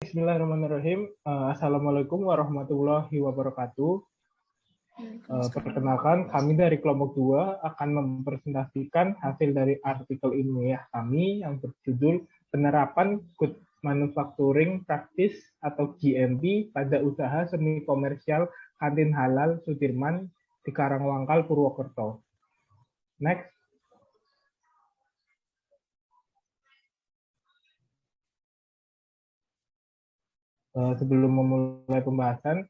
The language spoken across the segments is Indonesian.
Bismillahirrahmanirrahim. Assalamualaikum warahmatullahi wabarakatuh. Perkenalkan, kami dari kelompok 2 akan mempresentasikan hasil dari artikel ilmiah kami yang berjudul Penerapan Good Manufacturing Practice atau GMP pada usaha semi komersial kantin halal Sudirman di Karangwangkal, Purwokerto. Next. Sebelum memulai pembahasan,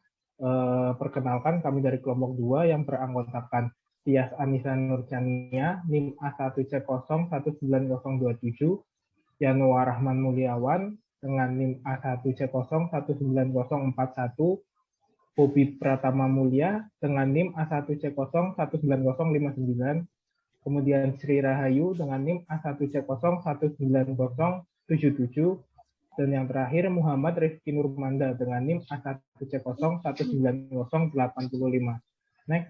perkenalkan kami dari kelompok 2 yang beranggotakan Tias Anissa Nurchania, NIM A1C0190027, Yanuar Rahman Mulyawan dengan NIM A1C01901, Bobi Pratama Mulya dengan NIM A1C0190059, kemudian Sri Rahayu dengan NIM A1C0190077, dan yang terakhir Muhammad Rifki Nurmanda dengan NIM A1C0190085. Next.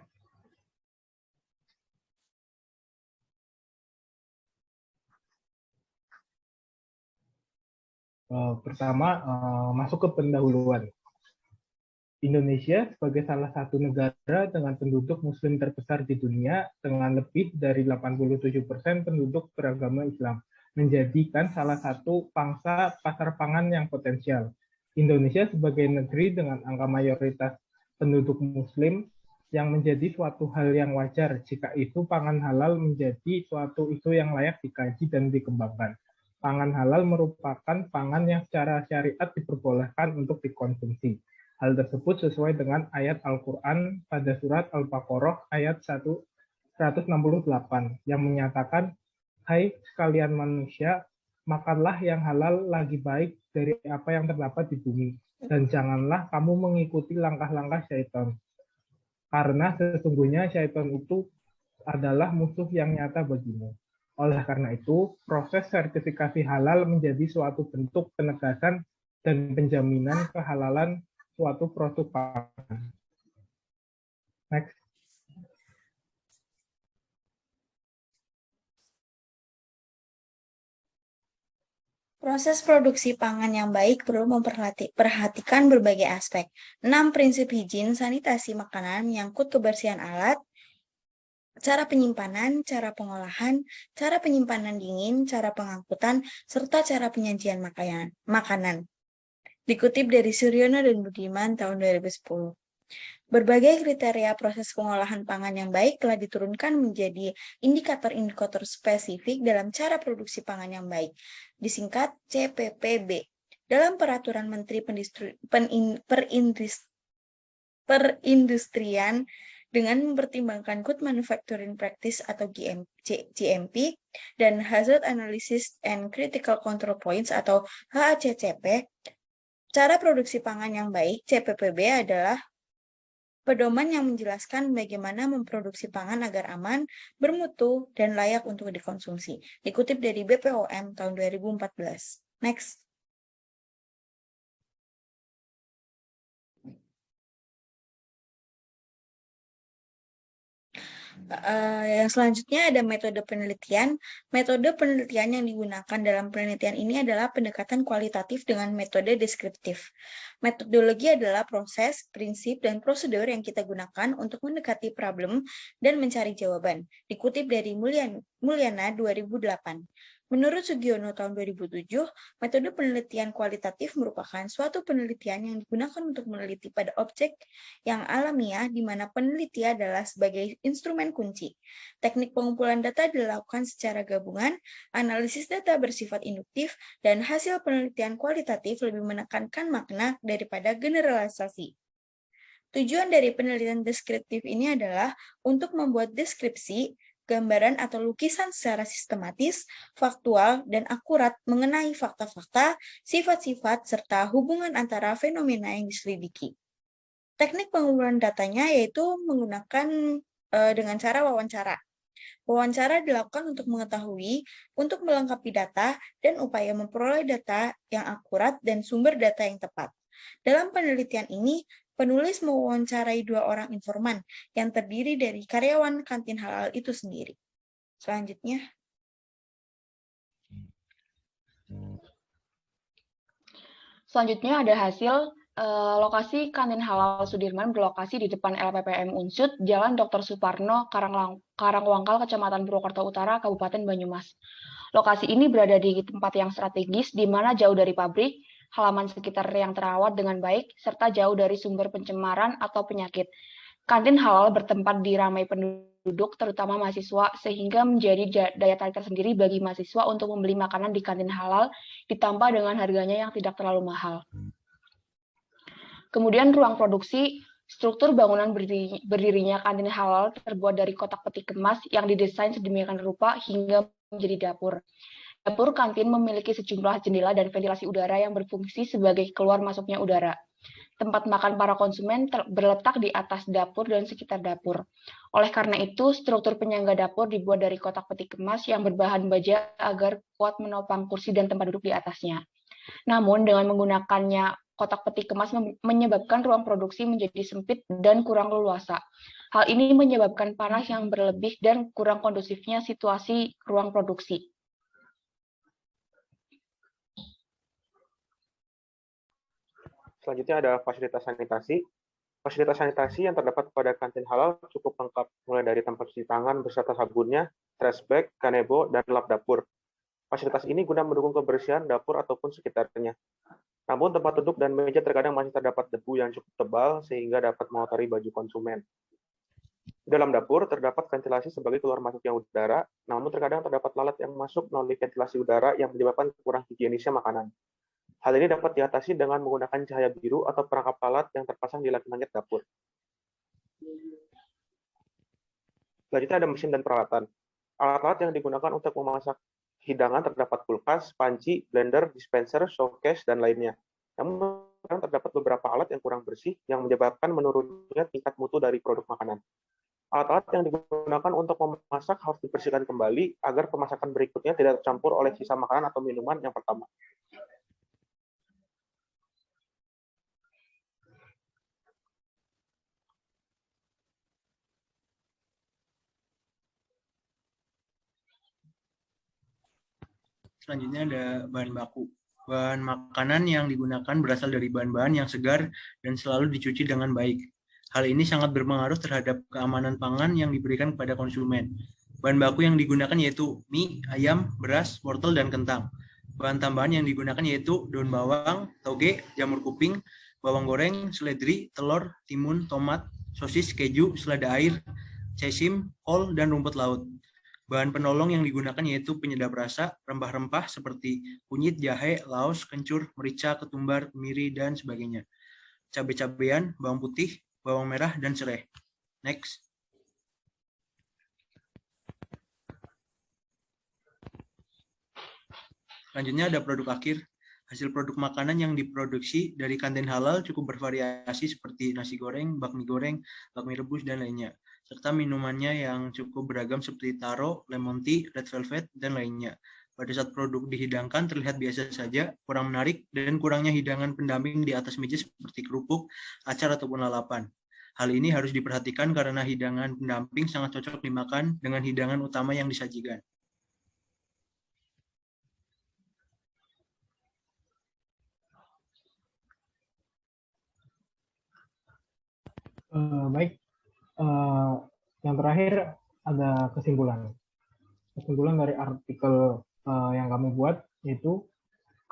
Pertama, masuk ke pendahuluan. Indonesia sebagai salah satu negara dengan penduduk muslim terbesar di dunia dengan lebih dari 87% penduduk beragama Islam, menjadikan salah satu pangsa pasar pangan yang potensial. Indonesia sebagai negeri dengan angka mayoritas penduduk muslim yang menjadi suatu hal yang wajar jika itu pangan halal menjadi suatu isu yang layak dikaji dan dikembangkan. Pangan halal merupakan pangan yang secara syariat diperbolehkan untuk dikonsumsi. Hal tersebut sesuai dengan ayat Al-Quran pada surat Al-Baqarah ayat 168 yang menyatakan, "Hai sekalian manusia, makanlah yang halal lagi baik dari apa yang terdapat di bumi, dan janganlah kamu mengikuti langkah-langkah syaitan. Karena sesungguhnya syaitan itu adalah musuh yang nyata bagimu." Oleh karena itu, proses sertifikasi halal menjadi suatu bentuk penegasan dan penjaminan kehalalan suatu produk pangan. Next. Proses produksi pangan yang baik perlu memperhatikan berbagai aspek. 6 prinsip higien sanitasi makanan menyangkut kebersihan alat, cara penyimpanan, cara pengolahan, cara penyimpanan dingin, cara pengangkutan, serta cara penyajian makanan. Dikutip dari Suryono dan Budiman tahun 2010. Berbagai kriteria proses pengolahan pangan yang baik telah diturunkan menjadi indikator-indikator spesifik dalam cara produksi pangan yang baik, disingkat CPPB. Dalam Peraturan Menteri Perindustrian dengan mempertimbangkan Good Manufacturing Practice atau GMP dan Hazard Analysis and Critical Control Points atau HACCP, cara produksi pangan yang baik CPPB adalah pedoman yang menjelaskan bagaimana memproduksi pangan agar aman, bermutu, dan layak untuk dikonsumsi. Dikutip dari BPOM tahun 2014. Next. Yang selanjutnya ada metode penelitian. Metode penelitian yang digunakan dalam penelitian ini adalah pendekatan kualitatif dengan metode deskriptif. Metodologi adalah proses, prinsip, dan prosedur yang kita gunakan untuk mendekati problem dan mencari jawaban. Dikutip dari Mulyana 2008. Menurut Sugiono tahun 2007, metode penelitian kualitatif merupakan suatu penelitian yang digunakan untuk meneliti pada objek yang alamiah di mana peneliti adalah sebagai instrumen kunci. Teknik pengumpulan data dilakukan secara gabungan, analisis data bersifat induktif, dan hasil penelitian kualitatif lebih menekankan makna daripada generalisasi. Tujuan dari penelitian deskriptif ini adalah untuk membuat deskripsi, gambaran atau lukisan secara sistematis, faktual, dan akurat mengenai fakta-fakta, sifat-sifat, serta hubungan antara fenomena yang diselidiki. Teknik pengumpulan datanya yaitu menggunakan dengan cara wawancara. Wawancara dilakukan untuk mengetahui, untuk melengkapi data, dan upaya memperoleh data yang akurat dan sumber data yang tepat. Dalam penelitian ini, penulis mewawancarai 2 orang informan yang terdiri dari karyawan kantin halal itu sendiri. Selanjutnya. Selanjutnya ada hasil lokasi kantin halal Sudirman berlokasi di depan LPPM Unsud, Jalan Dr. Suparno, Karangwangkal, Kecamatan Purwokerto Utara, Kabupaten Banyumas. Lokasi ini berada di tempat yang strategis, di mana jauh dari pabrik, halaman sekitar yang terawat dengan baik, serta jauh dari sumber pencemaran atau penyakit. Kantin halal bertempat di ramai penduduk, terutama mahasiswa, sehingga menjadi daya tarik tersendiri bagi mahasiswa untuk membeli makanan di kantin halal, ditambah dengan harganya yang tidak terlalu mahal. Kemudian ruang produksi, struktur bangunan berdirinya kantin halal terbuat dari kotak peti kemas yang didesain sedemikian rupa hingga menjadi dapur. Dapur kantin memiliki sejumlah jendela dan ventilasi udara yang berfungsi sebagai keluar masuknya udara. Tempat makan para konsumen berletak di atas dapur dan sekitar dapur. Oleh karena itu, struktur penyangga dapur dibuat dari kotak peti kemas yang berbahan baja agar kuat menopang kursi dan tempat duduk di atasnya. Namun, dengan menggunakannya kotak peti kemas menyebabkan ruang produksi menjadi sempit dan kurang leluasa. Hal ini menyebabkan panas yang berlebih dan kurang kondusifnya situasi ruang produksi. Selanjutnya ada fasilitas sanitasi. Fasilitas sanitasi yang terdapat pada kantin halal cukup lengkap, mulai dari tempat cuci tangan beserta sabunnya, trash bag, kanebo, dan lap dapur. Fasilitas ini guna mendukung kebersihan dapur ataupun sekitarnya. Namun tempat duduk dan meja terkadang masih terdapat debu yang cukup tebal sehingga dapat mengotori baju konsumen. Di dalam dapur terdapat ventilasi sebagai keluar masuknya udara, namun terkadang terdapat lalat yang masuk melalui ventilasi udara yang menyebabkan kurang higienisnya makanan. Hal ini dapat diatasi dengan menggunakan cahaya biru atau perangkap lalat yang terpasang di langit-langit dapur. Selanjutnya ada mesin dan peralatan. Alat-alat yang digunakan untuk memasak hidangan terdapat kulkas, panci, blender, dispenser, showcase, dan lainnya. Namun terdapat beberapa alat yang kurang bersih yang menyebabkan menurunnya tingkat mutu dari produk makanan. Alat-alat yang digunakan untuk memasak harus dibersihkan kembali agar pemasakan berikutnya tidak tercampur oleh sisa makanan atau minuman yang pertama. Selanjutnya ada bahan baku. Bahan makanan yang digunakan berasal dari bahan-bahan yang segar dan selalu dicuci dengan baik. Hal ini sangat berpengaruh terhadap keamanan pangan yang diberikan kepada konsumen. Bahan baku yang digunakan yaitu mie, ayam, beras, wortel, dan kentang. Bahan tambahan yang digunakan yaitu daun bawang, toge, jamur kuping, bawang goreng, seledri, telur, timun, tomat, sosis, keju, selada air, sesim, kol, dan rumput laut. Bahan penolong yang digunakan yaitu penyedap rasa, rempah-rempah seperti kunyit, jahe, laos, kencur, merica, ketumbar, kemiri, dan sebagainya. Cabai-cabean, bawang putih, bawang merah, dan serai. Next. Selanjutnya ada produk akhir. Hasil produk makanan yang diproduksi dari kantin halal cukup bervariasi seperti nasi goreng, bakmi rebus, dan lainnya. Serta minumannya yang cukup beragam seperti taro, lemon tea, red velvet, dan lainnya. Pada saat produk dihidangkan terlihat biasa saja, kurang menarik, dan kurangnya hidangan pendamping di atas meja seperti kerupuk, acar, ataupun lalapan. Hal ini harus diperhatikan karena hidangan pendamping sangat cocok dimakan dengan hidangan utama yang disajikan. Baik, yang terakhir ada kesimpulan. Kesimpulan dari artikel yang kami buat yaitu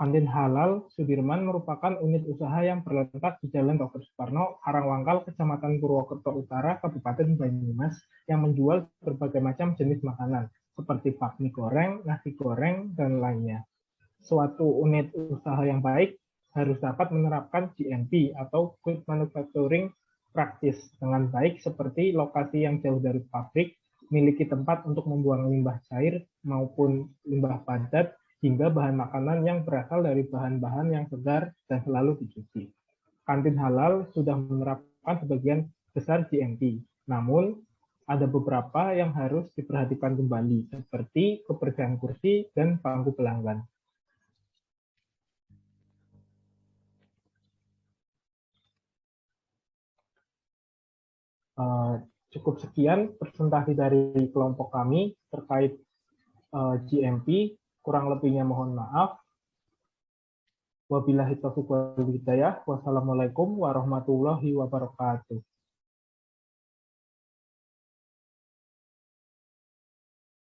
kantin halal Sudirman merupakan unit usaha yang terletak di Jalan Dr. Suparno, Karangwangkal, Kecamatan Purwokerto Utara, Kabupaten Banyumas, yang menjual berbagai macam jenis makanan seperti bakmi goreng, nasi goreng, dan lainnya. Suatu unit usaha yang baik harus dapat menerapkan GMP atau Good Manufacturing Practice dengan baik seperti lokasi yang jauh dari pabrik, miliki tempat untuk membuang limbah cair maupun limbah padat, hingga bahan makanan yang berasal dari bahan-bahan yang segar dan selalu dicuci. Kantin halal sudah menerapkan sebagian besar GMP, namun ada beberapa yang harus diperhatikan kembali, seperti kebersihan kursi dan bangku pelanggan. Cukup sekian presentasi dari kelompok kami terkait GMP. Kurang lebihnya mohon maaf. Wabillahi taufiq wal hidayah. Wassalamualaikum warahmatullahi wabarakatuh.